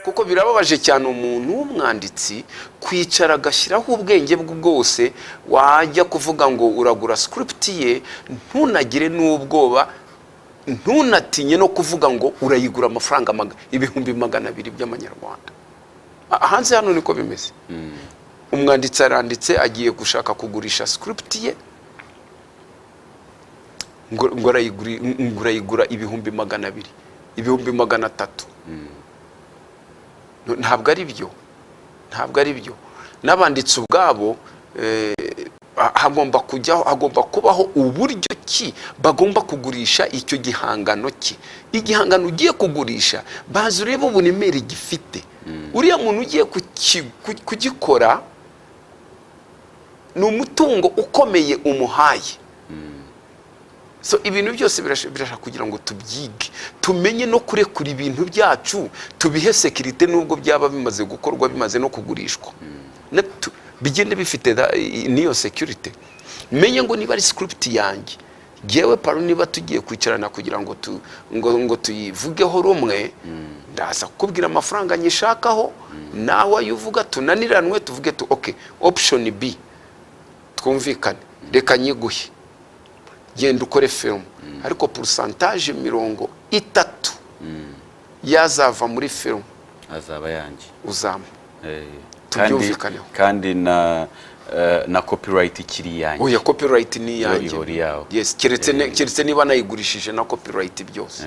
kuko birababaje cyane umuntu w'umwanditsi kwicara agashyiraho ubwenge bwe bwose, wajya kuvuga ngo uragura script ye ntunagire n'ubwoba, ntunatinye no kuvuga ngo urayigura amafaranga 200,000 by'amanyarwanda. Hanze hano niko bimeze. Umwanditsi aranditse agiye gushaka kugurisha script ye, ngo urayigura 200,000, 300,000. Ntabwo ari byo, ntabwo ari byo. N'abanditsi ubwabo hagomba kubaho uburyo ki bagomba kugurisha icyo gihangano ki. Igihangano ugiye kugurisha bazi ureba ubunemere gifite. Uriya muntu ugiye kugikora ni umutungo ukomeye umuhaye. So ibintu byose birashaka kugira ngo tubyige, tumenye no kurekura ibintu byacu, tubihe security nubwo byaba bimaze gukorwa, bimaze no kugurishwa. Bigende bifite niyo security. Menye ngo niba ari script yanjye, jewe paro niba tugiye kwicarana kugira ngo ngo tuyivugeho rumwe, ndaza kubwira amafaranga nyishakaho, nawe yuvuga tunaniranwe, tuvuge okay, option B twumvikane, reka nyiguhe, genda ukore film, ariko pourcentage 30 yazava muri film azaba yanjye uzama. Tubyumvikaneho kandi na copyright ikiri yanjye. Oya, copyright ni yanjye. Yes, keretse niba nayigurishije na copyright byose.